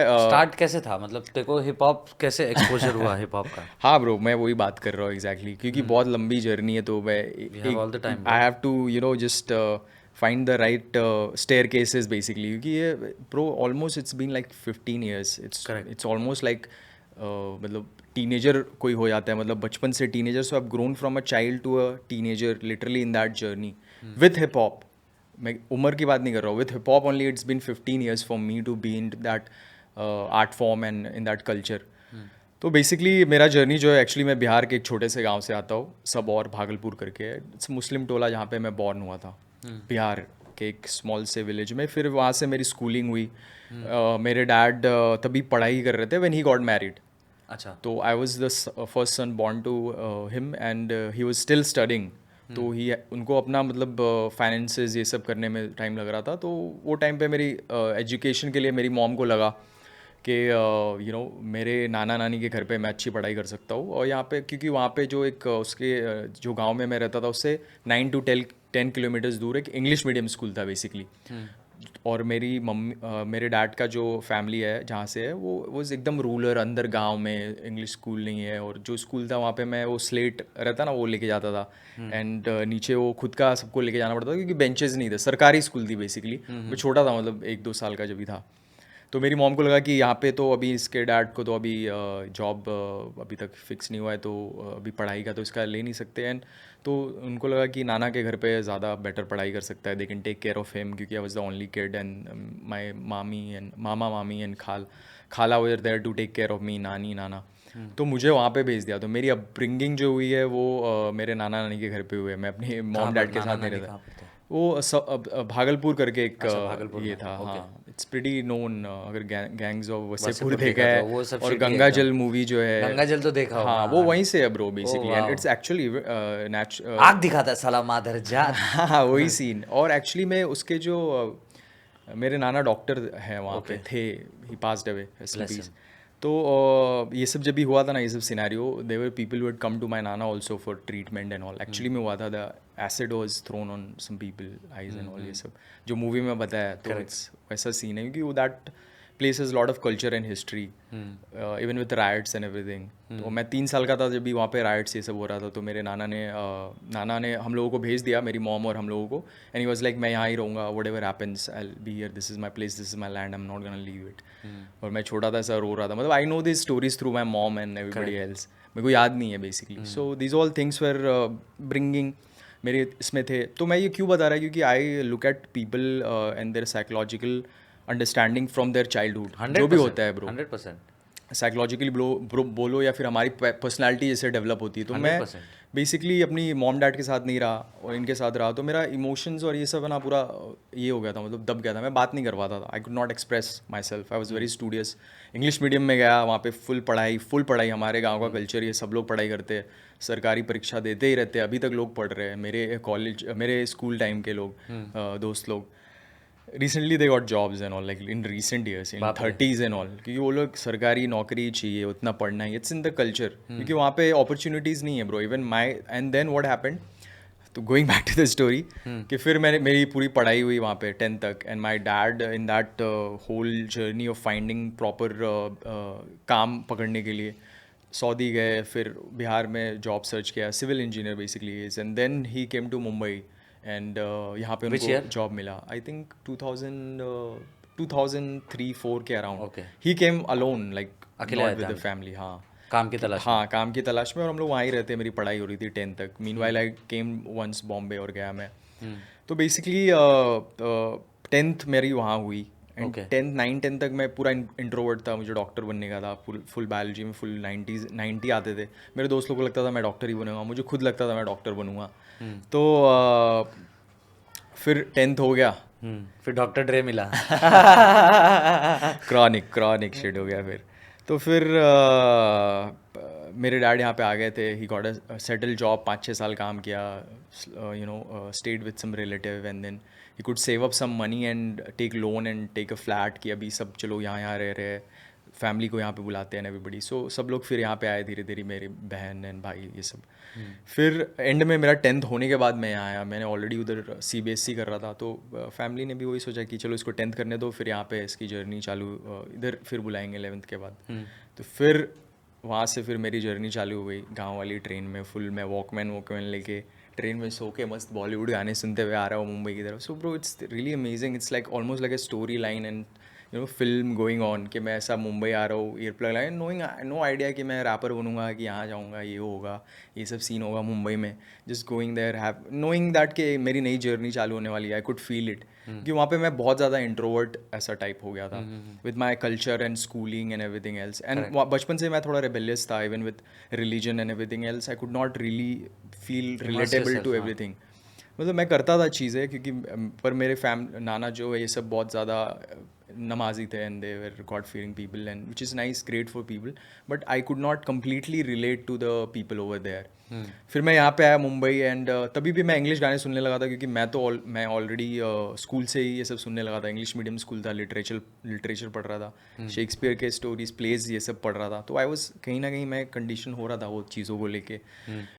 Start कैसे था, मतलब तेरे को हिप हॉप कैसे एक्सपोजर हुआ हिप हॉप का? हाँ ब्रो, मैं वही बात कर रहा हूँ एग्जैक्टली क्योंकि बहुत लंबी जर्नी है, तो मैं वी हैव एक all the time I bro. Have to just find the right staircases basically, क्योंकि ये bro almost it's been like 15 years, it's correct. It's almost like मतलब टीनेजर कोई हो जाता है, मतलब बचपन से teenager, so I grown from a child to a teenager literally in that journey with hip hop. मैं उम्र की बात नहीं कर रहा हूँ, with hip hop only it's been 15 years for me to be in that art form and in that culture. तो basically मेरा जर्नी जो है, एक्चुअली मैं बिहार के एक छोटे से गांव से आता हूँ, सब और भागलपुर करके है, इट्स मुस्लिम टोला जहाँ पे मैं बॉर्न हुआ था, बिहार के एक स्मॉल से विलेज में। फिर वहाँ से मेरी स्कूलिंग हुई। मेरे डैड तभी पढ़ाई कर रहे थे व्हेन ही गॉट मैरिड। अच्छा। तो I was the first son born to him and he was still studying. तो ही उनको अपना मतलब फाइनेंसेस ये सब करने में टाइम लग रहा था। तो वो टाइम पे मेरी एजुकेशन के लिए मेरी मॉम को लगा कि मेरे नाना नानी के घर पे मैं अच्छी पढ़ाई कर सकता हूँ। और यहाँ पे क्योंकि वहाँ पे जो एक उसके जो गांव में मैं रहता था उससे 9 to 10 kilometers दूर एक इंग्लिश मीडियम स्कूल था बेसिकली। और मेरी मम्मी मेरे डैड का जो फैमिली है जहाँ से है वो एकदम रूरल अंदर गांव में, इंग्लिश स्कूल नहीं है। और जो स्कूल था वहाँ पे मैं वो स्लेट रहता ना वो लेके जाता था। एंड नीचे वो खुद का सबको लेके जाना पड़ता था क्योंकि बेंचेस नहीं थे, सरकारी स्कूल थी बेसिकली। मैं छोटा था, मतलब 1-2 साल का जब भी था। तो मेरी मॉम को लगा कि यहाँ पे तो अभी इसके डैड को तो अभी जॉब अभी तक फिक्स नहीं हुआ है, तो अभी पढ़ाई का तो इसका ले नहीं सकते। एंड तो उनको लगा कि नाना के घर पे ज़्यादा बेटर पढ़ाई कर सकता है, they can take care of him, क्योंकि I was the only kid and my mami and mama mami and khala were there to take care of me, nani nana. तो मुझे वहाँ पे भेज दिया। तो मेरी अपब्रिंगिंग जो हुई है वो मेरे नाना नानी के घर पे हुई है, मैं अपने कहाँ मॉम पर डैड के नाना साथ नहीं नानी रहता। कहाँ पर थे? वो भागलपुर करके एक अच्छा, भागलपुर ये में। था, ओके। हाँ। इट्स प्रीटी नोन, अगर गैंग्स ऑफ वसेपुर वसीपुर देखा देखा तो है। वो सब और सिटी है गंगा एकदम। जल मूवी जो गंगा है, जल तो देखा हूँ, हाँ, हाँ वो हाँ। वहीं से है ब्रो ओ बेसिकली। एंड वाह। इट्स एक्चुअली आग दिखाता है साला मादर जात। हाँ वही सीन। और एक्चुअली मैं उसके जो मेरे नाना डॉक्टर हैं वहाँ पे ओके। थे, he passed away, rest in bless peace. Him. तो ये सब जब भी हुआ था ना, ये सब scenario, there people would come to my nana also for treatment and all. Actually में हुआ था, the acid was thrown on some people eyes and all, ये सब जो मूवी में बताया। तो करेक्ट। इट्स वैसा सीन है क्योंकि वो that place is lot of culture and history, even with rights and everything. तो मैं 3 साल का था जब भी वहाँ पे राइट्स ये सब हो रहा था। तो मेरे नाना ने हम लोगों को भेज दिया, मेरी मॉम और हम लोगों को। एंड ही वाज लाइक, मैं यहाँ ही रहूँगा, what ever happens I will be here, this is my place, this is my land, I am not gonna leave it. और मैं छोटा था, ऐसा रो रहा था। मतलब I know this stories through my mom and everybody correct. Else, मेरे को याद नहीं है basically. So these all things were bringing मेरे इसमें थे। तो मैं ये क्यों बता रहा है, क्योंकि I look at people and their psychological understanding from their childhood, hundred जो भी परसेंट होता है ब्रो। 100%। साइकोलॉजिकली बोलो या फिर हमारी पर्सनालिटी जैसे डेवलप होती है। तो हंड्रेड मैं परसेंट बेसिकली अपनी मॉम डैड के साथ नहीं रहा और इनके साथ रहा, तो मेरा इमोशंस और ये सब है ना पूरा ये हो गया था, मतलब दब गया था। मैं बात नहीं कर पाता था, आई could not express my self, I was very studious. English medium में गया, वहाँ पे फुल पढ़ाई, हमारे गाँव का कल्चर ये सब लोग पढ़ाई करते हैं, सरकारी परीक्षा देते ही रहते हैं, अभी तक लोग पढ़ रहे हैं, मेरे कॉलेज मेरे स्कूल टाइम के लोग, दोस्त लोग। Recently they got jobs and all, like in recent years, in बाप रे। 30s एंड ऑल, क्योंकि वो लोग सरकारी नौकरी चाहिए, उतना पढ़ना ही, इट्स इन द कल्चर, क्योंकि वहाँ पे अपॉर्चुनिटीज़ नहीं है bro. Even my and then what happened, तो going back to the story, कि फिर मेरी पूरी पढ़ाई हुई वहाँ पे 10th तक। And my dad in that whole journey of finding proper काम पकड़ने के लिए सऊदी गए, फिर बिहार में जॉब सर्च किया, civil engineer basically is. And then he came to Mumbai and यहाँ पे विच उनको ईयर? जॉब मिला, आई थिंक 2003-4 के अराउंड। ओके। ही केम अलोन, लाइक अकेले नॉट आए थे विद द हम, फैमिली, हाँ। काम की तलाश में। हाँ, काम की तलाश में, और हम लोग वहाँ ही रहते, मेरी पढ़ाई हो रही थी 10th तक। Meanwhile I came once Bombay और गया मैं। तो बेसिकली 10th मेरी वहाँ हुई। And okay. 9-10 तक मैं पूरा इंट्रोवर्ट था, मुझे डॉक्टर बनने का था, फुल बायोलॉजी में फुल 90 आते थे। मेरे दोस्त लोगों को लगता था मैं डॉक्टर ही बनूंगा, मुझे खुद लगता था मैं डॉक्टर बनूंगा। तो फिर 10th हो गया, फिर डॉक्टर ड्रे मिला। क्रॉनिक शिट हो गया फिर। तो फिर मेरे डैड यहाँ पे आ गए थे, he got a settle job, 5-6 साल काम किया, stayed with some relative, and then he could save up some money and take loan and take a flat, कि अभी सब चलो यहाँ यहाँ रह रहे हैं, फैमिली को यहाँ पे बुलाते हैं एवरीबडी, सो सब लोग फिर यहाँ पे आए धीरे धीरे, मेरे बहन एंड भाई ये सब। फिर एंड में मेरा 10th होने के बाद मैं यहाँ आया, मैंने ऑलरेडी उधर CBSE कर रहा था, तो फैमिली ने भी वही सोचा कि चलो इसको 10th करने दो, फिर यहाँ पे इसकी जर्नी चालू, इधर फिर बुलाएंगे 11th के बाद। तो फिर वहाँ से फिर मेरी जर्नी चालू हो गई गांव वाली ट्रेन में, फुल मैं वॉकमैन लेके ट्रेन में सो के मस्त बॉलीवुड गाने सुनते हुए आ रहा हूँ मुंबई की तरफ। So bro it's really amazing, it's like almost like a story line and film going on, कि मैं ऐसा मुंबई आ रहा हूँ, ear plug line, knowing no idea कि मैं रैपर बनूंगा, कि यहाँ जाऊँगा, ये होगा, ये सब सीन होगा मुंबई में। Just going there, have knowing that कि मेरी नई जर्नी चालू होने वाली है। आई कुड फील इट, कि वहाँ पे मैं बहुत ज़्यादा इंट्रोवर्ट ऐसा टाइप हो गया था with my culture and schooling and everything else. And बचपन से मैं थोड़ा रेबेलियस था, even with religion and everything else. I could not really feel relatable to everything. मतलब मैं करता था चीज़ें क्योंकि पर मेरे नाना जो है ये सब बहुत ज़्यादा नमाजी थे, and they were god fearing people, and which is nice, great for people, but I could not completely relate to the people over there. फिर मैं यहाँ पे आया मुंबई, एंड तभी भी मैं इंग्लिश गाने सुनने लगा था, क्योंकि मैं ऑलरेडी स्कूल से ही ये सब सुनने लगा था। इंग्लिश मीडियम स्कूल था, लिटरेचर पढ़ रहा था, शेक्सपियर के स्टोरीज, प्लेज ये सब पढ़ रहा था, तो आई वॉज कहीं ना कहीं मैं कंडीशन हो रहा था वो चीज़ों को लेके।